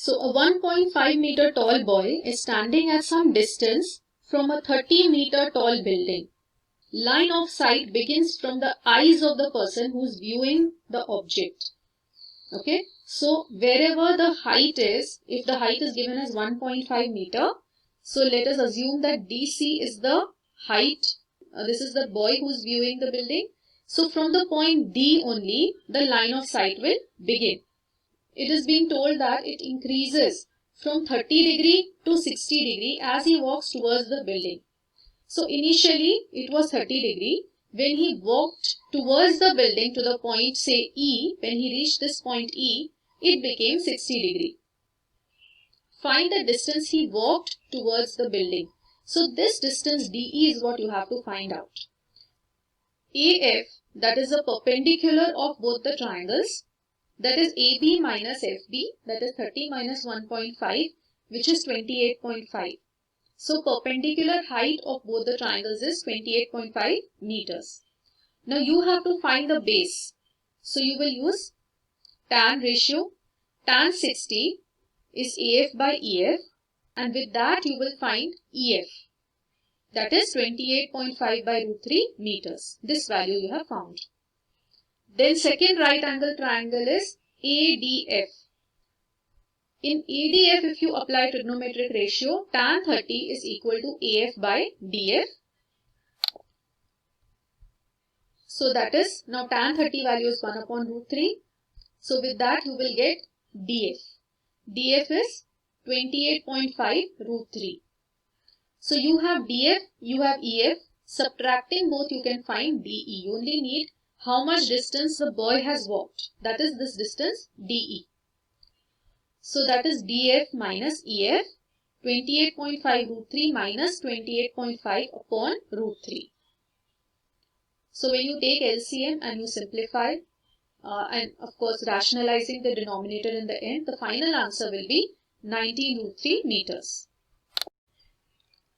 So a 1.5 meter tall boy is standing at some distance from a 30 meter tall building. Line of sight begins from the eyes of the person who is viewing the object. Okay, so wherever the height is, if the height is given as 1.5 meter, so let us assume that DC is the height. This is the boy who is viewing the building. So from the point D only, the line of sight will begin. It is being told that it increases from 30 degree to 60 degree as he walks towards the building. So initially it was 30 degree. When he walked towards the building to the point say E, when he reached this point E, it became 60 degree. Find the distance he walked towards the building. So this distance DE is what you have to find out. AF, that is the perpendicular of both the triangles, that is AB minus FB, that is 30 minus 1.5, which is 28.5. So perpendicular height of both the triangles is 28.5 meters. Now you have to find the base. So you will use tan ratio. Tan 60 is AF by EF, and with that you will find EF. That is 28.5 by root 3 meters. This value you have found. Then second right angle triangle is ADF. In ADF, if you apply trigonometric ratio, tan 30 is equal to AF by DF. So that is, now tan 30 value is 1 upon root 3. So with that you will get DF. DF is 28.5 root 3. So you have DF, you have EF. Subtracting both you can find DE. You only need how much distance the boy has walked. That is this distance DE. So that is DF minus EF, 28.5 root 3 minus 28.5 upon root 3. So when you take LCM and you simplify and of course rationalizing the denominator in the end, the final answer will be 19 root 3 meters.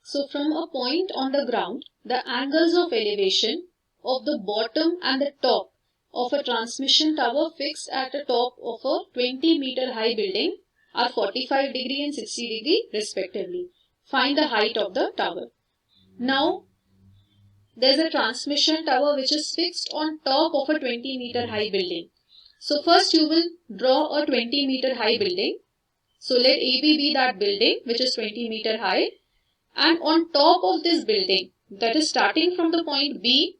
So from a point on the ground, the angles of elevation of the bottom and the top of a transmission tower fixed at the top of a 20 meter high building are 45 degree and 60 degree respectively. Find the height of the tower. Now, there is a transmission tower which is fixed on top of a 20 meter high building. So first you will draw a 20 meter high building. So let AB be that building which is 20 meter high. And on top of this building, that is starting from the point B,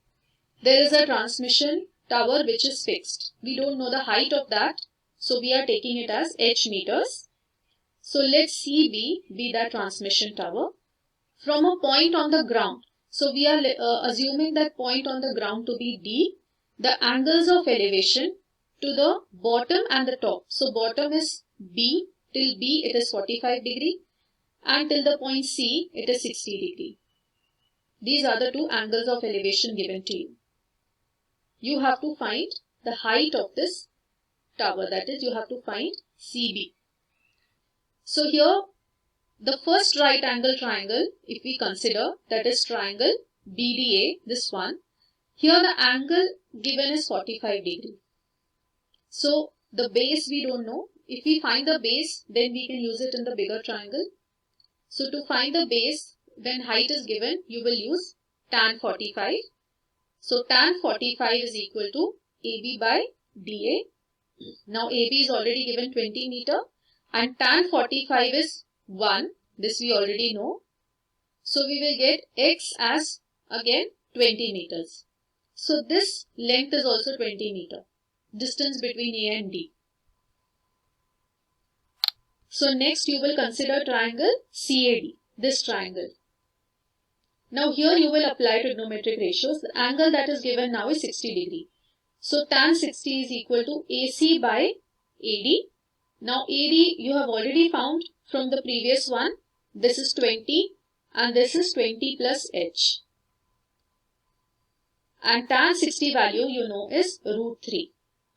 there is a transmission tower which is fixed. We don't know the height of that. So we are taking it as H meters. So let CB be that transmission tower. From a point on the ground, so we are assuming that point on the ground to be D, the angles of elevation to the bottom and the top. So bottom is B, till B it is 45 degree and till the point C it is 60 degree. These are the two angles of elevation given to you. You have to find the height of this tower, that is you have to find CB. So here the first right angle triangle, if we consider, that is triangle BDA, this one, here the angle given is 45 degree. So the base we don't know. If we find the base, then we can use it in the bigger triangle. So to find the base, when height is given, you will use tan 45. So tan 45 is equal to AB by DA. Now AB is already given 20 meter and tan 45 is 1. This we already know. So we will get X as again 20 meters. So this length is also 20 meter. Distance between A and D. So next you will consider triangle CAD, this triangle. Now here you will apply trigonometric ratios. The angle that is given now is 60 degree. So tan 60 is equal to AC by AD. Now AD you have already found from the previous one. This is 20 and this is 20 plus H. And tan 60 value you know is root 3.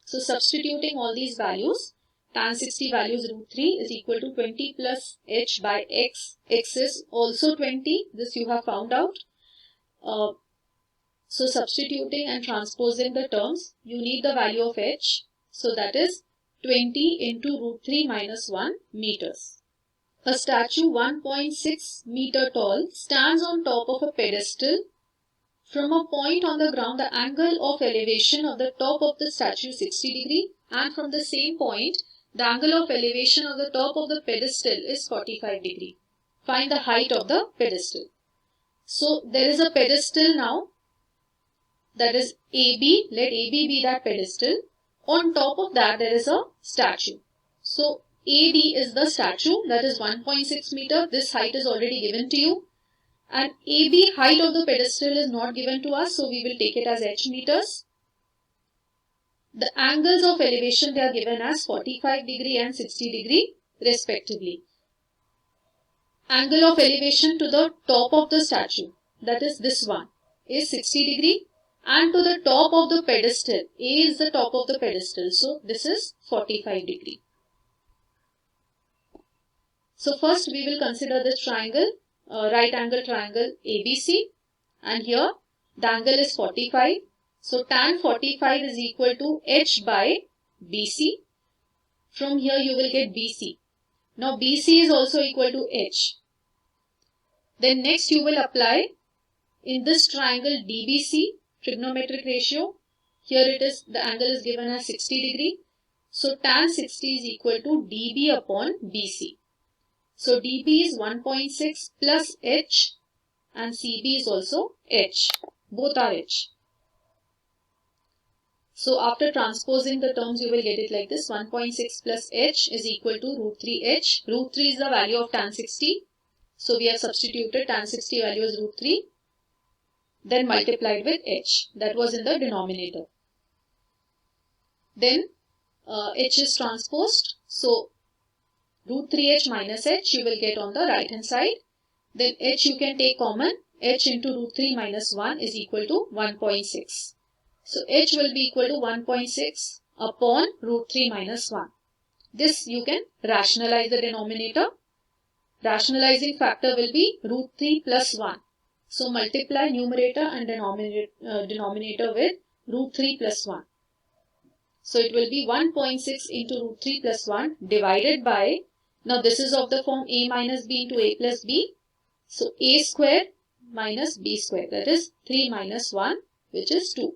So substituting all these values, tan 60 value is root 3 is equal to 20 plus H by X. X is also 20. This you have found out. So substituting and transposing the terms, you need the value of H. So that is 20 into root 3 minus 1 meters. A statue 1.6 meter tall stands on top of a pedestal. From a point on the ground, the angle of elevation of the top of the statue is 60 degree, and from the same point, the angle of elevation of the top of the pedestal is 45 degree. Find the height of the pedestal. So there is a pedestal now, that is AB. Let AB be that pedestal. On top of that there is a statue. So AD is the statue, that is 1.6 meter. This height is already given to you. And AB height of the pedestal is not given to us, so we will take it as h meters. The angles of elevation, they are given as 45 degree and 60 degree respectively. Angle of elevation to the top of the statue, that is this one, is 60 degree, and to the top of the pedestal, A is the top of the pedestal, so this is 45 degree. So first we will consider this triangle, right angle triangle ABC, and here the angle is 45. So tan 45 is equal to h by BC. From here you will get BC. Now BC is also equal to h. Then next you will apply in this triangle DBC trigonometric ratio. Here it is, the angle is given as 60 degree. So tan 60 is equal to dB upon BC. So dB is 1.6 plus h, and CB is also h. Both are h. So after transposing the terms, you will get it like this. 1.6 plus h is equal to root 3h. Root 3 is the value of tan 60. So we have substituted tan 60 value as root 3. Then multiplied with h. That was in the denominator. Then h is transposed. So root 3h minus h you will get on the right hand side. Then h you can take common. H into root 3 minus 1 is equal to 1.6. So h will be equal to 1.6 upon root 3 minus 1. This you can rationalize the denominator. Rationalizing factor will be root 3 plus 1. So multiply numerator and denominator with root 3 plus 1. So it will be 1.6 into root 3 plus 1 divided by, now this is of the form a minus b into a plus b. So a square minus b square, that is 3 minus 1, which is 2.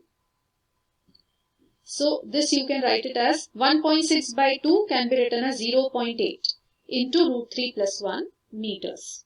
So this you can write it as 1.6 by 2 can be written as 0.8 into root 3 plus 1 meters.